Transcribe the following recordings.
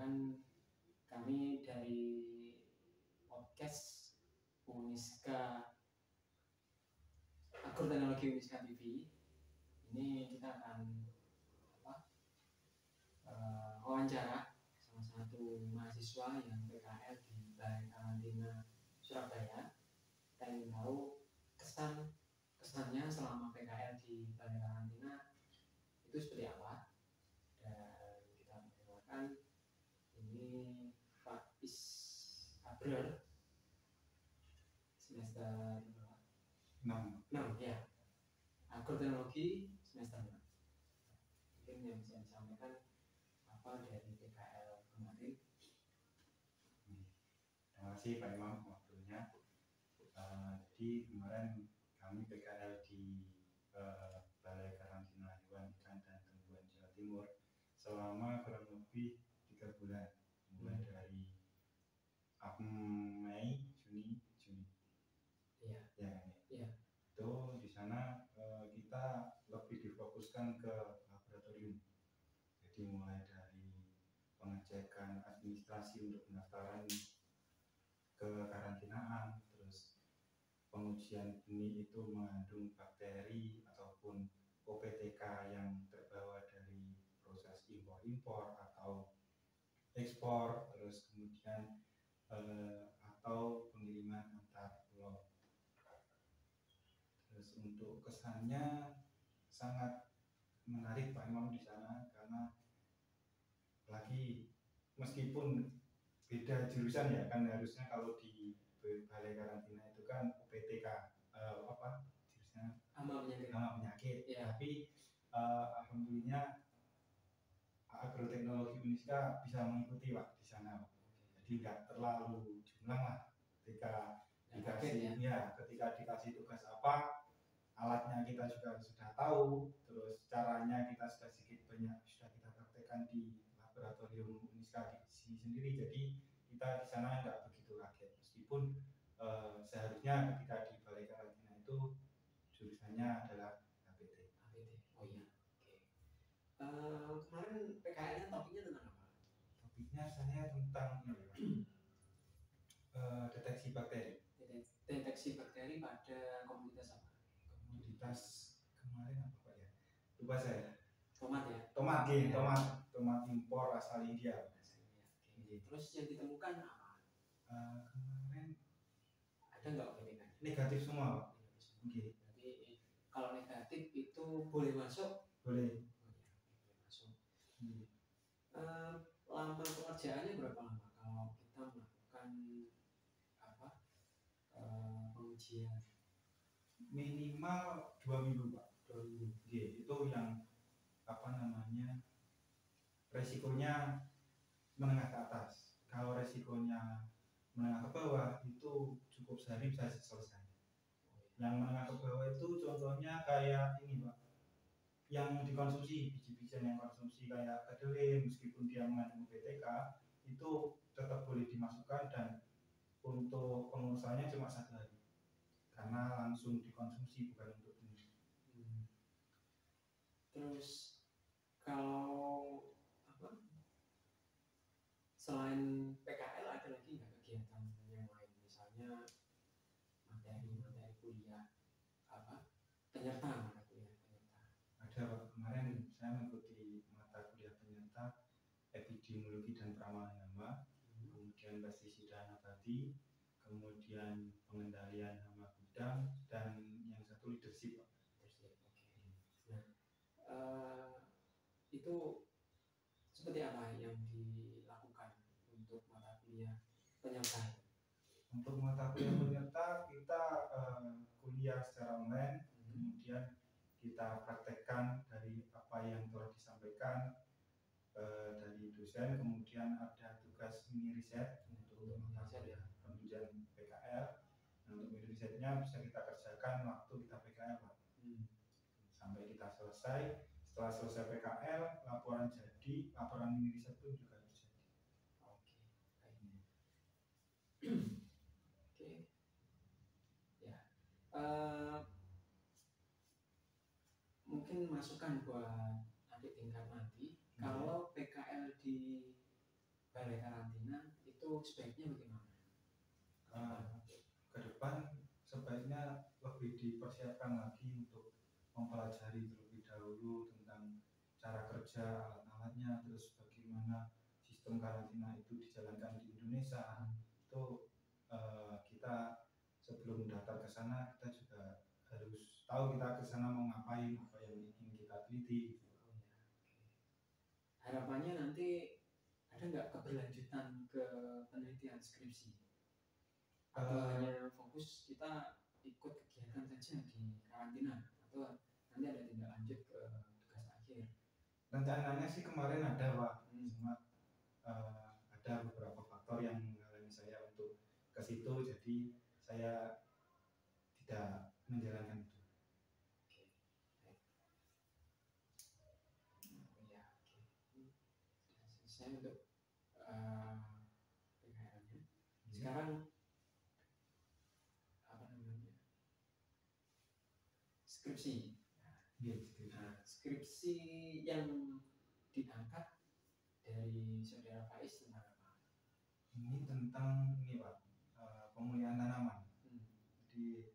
Perkenalkan, kami dari podcast Uniska Agroteknologi Uniska TV. Ini kita akan wawancara salah satu mahasiswa yang PKL di Balai Karantina Surabaya. Kita ingin tahu kesannya selama PKL di Balai Karantina itu seperti apa. Dan kita perkenalkan, ini Pak Is Abrar, semester 6 ya, agroteknologi semester 6. Mungkin yang bisa disampaikan apa dari PKL kemarin. Terima kasih Pak Imam waktunya. Jadi kemarin kami PKL di Balai Karantina Hewan Ikan dan Tumbuhan Jawa Timur selama kurang lebih 3 bulan, mulai dari Mei, Juni. Iya. Itu di sana kita lebih difokuskan ke laboratorium. Jadi mulai dari pengecekan administrasi untuk pendaftaran kekarantinaan, terus pengujian benih itu mengandung bakteri ataupun OPTK yang terbawa dari proses impor atau ekspor, terus kemudian atau pengiriman antar pulau. Terus untuk kesannya sangat menarik Pak Imam di sana, karena lagi meskipun beda jurusan ya, kan harusnya kalau di Balai Karantina itu kan UPTK jurusan hama penyakit ya. Tapi alhamdulillah agroteknologi Uniska bisa mengikuti Pak di sana, Pak. Jadi nggak terlalu jumlah lah ketika dikasih tugas apa, alatnya kita juga sudah tahu, terus caranya kita sudah kita praktekkan di laboratorium Uniska di sini sendiri. Jadi kita di sana nggak begitu kaget, meskipun seharusnya ketika di Balai Karantina itu jurusannya adalah APT. Oh iya. Kemarin PKL-nya topiknya tentang apa? Topiknya saya tentang deteksi bakteri. Deteksi bakteri pada komoditas apa? Komoditas kemarin apa Pak ya? Lupa saya. Tomat ya? Tomat impor asal India. Terus yang ditemukan apa? Kemarin ada nggak OPTK? Negatif semua Pak. Berarti kalau negatif itu boleh masuk? Boleh. Masuk. Lama pengerjaannya berapa lama kalau kita melakukan pengujian? Minimal 2 minggu Pak. 2 minggu. Itu yang resikonya menengah ke atas. Kalau resikonya menengah ke bawah itu cukup sehari bisa selesai. Yang menengah ke bawah itu contohnya kayak ini Pak, yang dikonsumsi, biji-bijian yang konsumsi kayak kedelai, meskipun dia mengandung BTK itu tetap boleh dimasukkan, dan untuk pengurusannya cuma 1 hari karena langsung dikonsumsi, bukan untuk benih. Terus kalau selain PKL ada lagi nggak kegiatan yang lain, misalnya materi kuliah penyerta? Ada Pak, kemarin saya mengikuti mata kuliah penyerta epidemiologi dan peramalan hama, kemudian pestisida nabati, kemudian pengendalian hama gudang, dan yang satu leadership Pak. Itu seperti apa yang dilakukan untuk mata kuliah penyerta? Untuk mata kuliah penyerta kita kuliah secara online, kemudian kita praktekkan dari apa yang telah disampaikan dari dosen, kemudian ada tugas mini riset untuk mata kuliah penunjang PKL. Untuk mini risetnya bisa kita kerjakan waktu kita PKL Pak. Sampai kita selesai. Setelah selesai PKL, laporan mini riset pun juga harus jadi. Oke. Ya. Mungkin masukan buat adik tingkat nanti, kalau PKL di balai karantina itu sebaiknya bagaimana? Ke depan sebaiknya lebih dipersiapkan lagi untuk mempelajari terlebih dahulu tentang cara kerja alat-alatnya, terus bagaimana sistem karantina itu dijalankan di Indonesia. Itu kita sebelum daftar ke sana kita juga harus tahu kita ke sana mau ngapain, apa yang ingin kita teliti. Harapannya nanti ada nggak keberlanjutan ke penelitian skripsi? Atau hanya fokus kita ikut kegiatan saja di karantina, atau nanti ada tindak lanjut ke tugas akhir? Rencananya sih kemarin ada Pak, cuma ada beberapa faktor yang menghalangi saya untuk ke situ, jadi saya tidak menjalankan itu. Selesai untuk PKL-nya. Sekarang apa namanya? Skripsi. Nah, skripsi yang diangkat dari saudara Faiz tentang apa? Ini tentang ini Pak, pemulihan tanaman. Jadi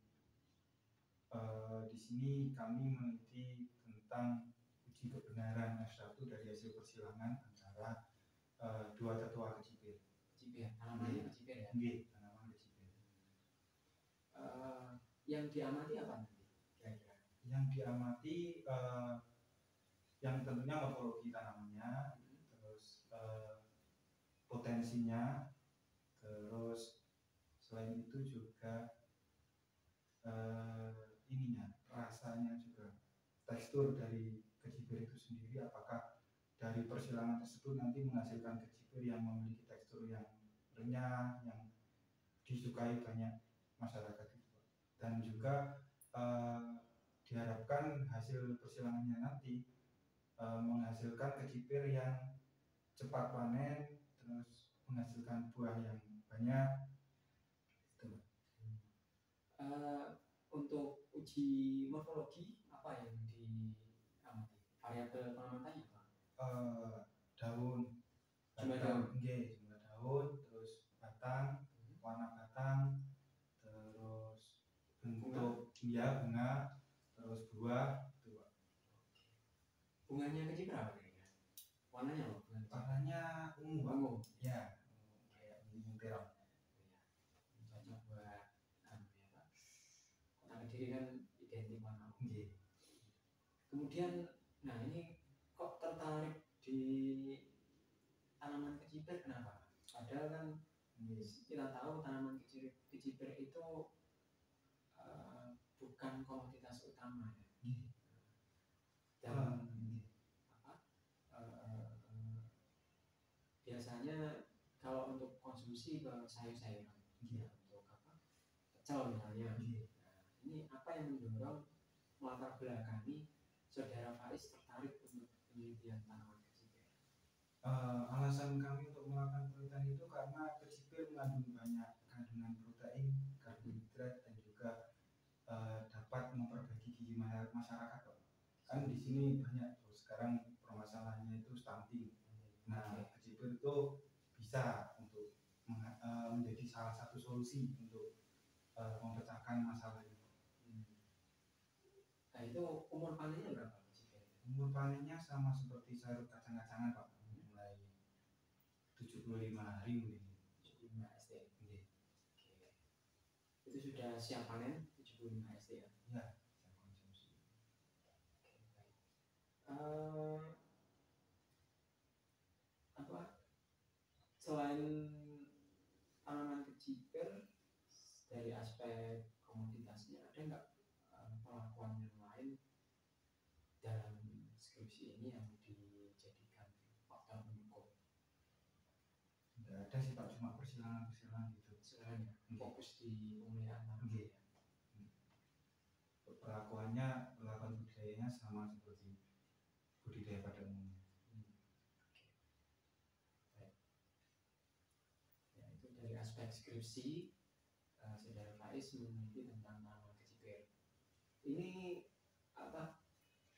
di sini kami meneliti tentang uji kebenaran S1 dari hasil persilangan antara dua tetua kecipir. Tanamannya kecipir ya? Iya, tanaman kecipir. Yang diamati apa nanti? Kira-kira? Yang diamati yang tentunya morfologi tanamannya, terus potensinya, terus selain itu juga ininya, rasanya juga, tekstur dari kecipir itu sendiri, apakah dari persilangan tersebut nanti menghasilkan kecipir yang memiliki tekstur yang renyah, yang disukai banyak masyarakat itu. Dan juga diharapkan hasil persilangannya nanti menghasilkan kecipir yang cepat panen, terus menghasilkan buah yang banyak. Untuk uji morfologi apa yang diamati? Variabel pengamatannya apa? Daun, Jumlah daun, terus batang, warna batang, terus bentuk bunga, terus buah, itu Pak. Bunganya kecil berapa kira-kira? Warnanya apa? Warnanya ungu Pak. Ungu. Ya, kayak ungu terang. Cocok buat Kota Kediri kan identik warna ungu. Kemudian, nah ini kok tertarik di tanaman kecipir kenapa? Padahal kan kita tahu tanaman kecipir itu bukan komoditas utama ya. Dan biasanya kalau untuk konsumsi ke sayur-sayuran, untuk pecel misalnya. Nah, ini apa yang mendorong melatar belakangi saudara Faiz tertarik untuk penelitian tanaman kecipir? Alasan kami untuk melakukan penelitian itu karena kecipir mengandung banyak kandungan protein, karbohidrat, dan juga dapat memperbaiki gizi masyarakat. Kan di sini banyak sekarang permasalahannya itu stunting. Nah, kecipir itu bisa untuk menjadi salah satu solusi untuk memecahkan masalah itu. Nah, itu umur panennya berapa kecipir? Umur panennya sama seperti sayur kacang-kacangan Pak, mulai 75 hari mungkin. 75 SD. Oke. Itu sudah siap panen 75 SD ya? Ya, siap konsumsi. Selain tanaman kecipir, dari aspek komoditasnya ada nggak pelakuan yang lain dalam skripsi ini yang dijadikan faktor pendukung? Tidak ada sih Pak, cuma persilangan gitu. Persilangan ya, fokus di pemeliharaan tanaman ya. Perlakuan budidayanya sama seperti budidaya pada umumnya. Ya, itu dari aspek skripsi, saudara Faiz meneliti tentang tanaman kecipir. Ini apa?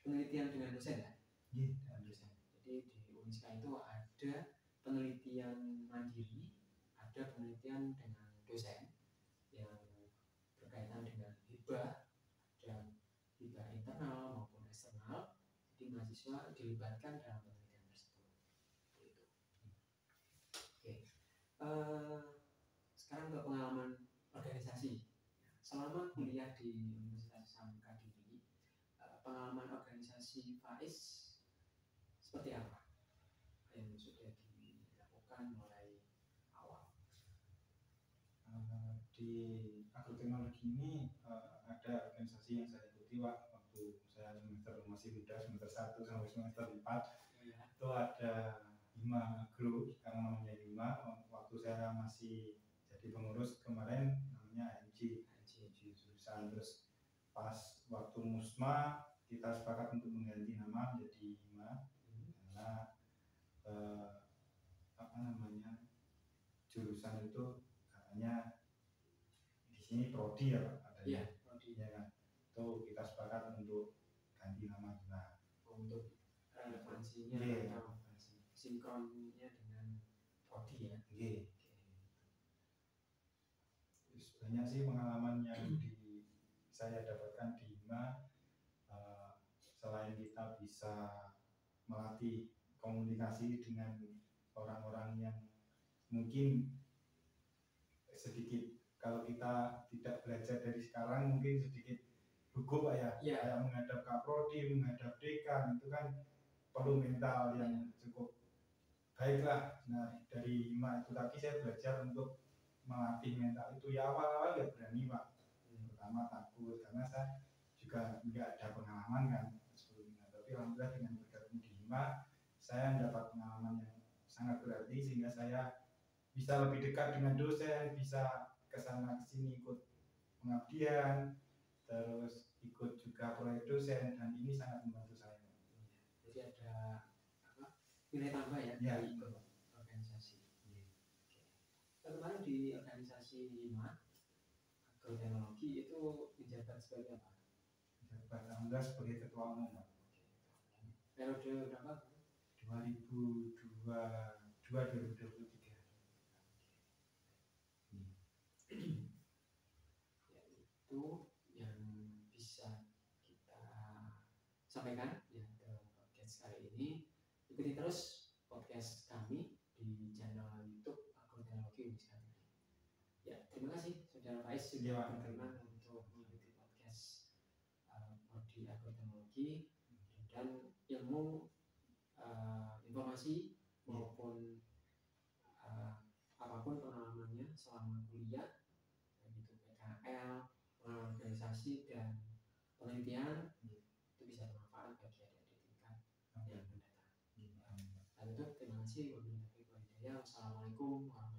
Penelitian dengan dosen ya? Iya, dengan dosen. Jadi di UNISKA itu ada penelitian mandiri, ada penelitian dengan dosen yang berkaitan dengan hibah, dan hibah internal maupun eksternal. Jadi mahasiswa dilibatkan dalam penelitian tersebut. Gitu. Oke. Sekarang ke pengalaman organisasi. Selama kuliah di Universitas Islam Kediri, pengalaman organisasi Faiz seperti apa yang sudah dilakukan mulai awal? Di agroteknologi ini ada organisasi yang saya ikuti waktu saya semester masih muda, semester 1 sampai semester 4 Ya. itu ada Hima Agro, sekarang namanya Hima. Waktu saya masih jadi pengurus kemarin namanya AMG jurusan. Terus pas waktu Musma kita sepakat untuk mengganti nama menjadi Hima karena jurusan itu katanya di sini prodi ya Pak, adanya prodi ya kan, itu kita sepakat untuk ganti nama juga untuk relevansinya atau sinkronnya dengan prodi ya. Terus banyak sih pengalaman yang saya dapatkan di Hima. Selain kita bisa melatih komunikasi dengan orang-orang yang mungkin sedikit, kalau kita tidak belajar dari sekarang mungkin sedikit gugup Pak ya. Kayak menghadap kaprodi, menghadap dekan, itu kan perlu mental yang cukup baiklah. Nah dari Hima itu tadi saya belajar untuk melatih mental itu. Ya awal-awal nggak berani Pak, pertama takut karena saya juga nggak ada pengalaman kan sebelumnya. Tapi alhamdulillah dengan bergabung di Hima saya mendapat pengalaman yang sangat berarti, sehingga saya bisa lebih dekat dengan dosen, bisa kesana kesini ikut pengabdian, terus ikut juga proyek dosen, dan ini sangat membantu saya. Jadi ada nilai tambah ya dari ikut organisasi. Kemarin di organisasi Hima agroteknologi itu menjabat sebagai apa? Menjabat alhamdulillah sebagai ketua umum. Periode berapa? 2022-2023. Itu yang bisa kita sampaikan ya dalam podcast kali ini. Ikuti terus podcast kami di channel YouTube Agroteknologi Universitas. Ya, terima kasih Saudara Faiz sudah berkenan untuk mengikuti podcast prodi agroteknologi, dan ilmu informasi maupun apapun pengalamannya selama kuliah, begitu PKL, organisasi dan penelitian, itu bisa bermanfaat bagi adik-adik tingkat yang mendatang. Dan itu terima kasih. Wassalamualaikum warahmatullahi wabarakatuh.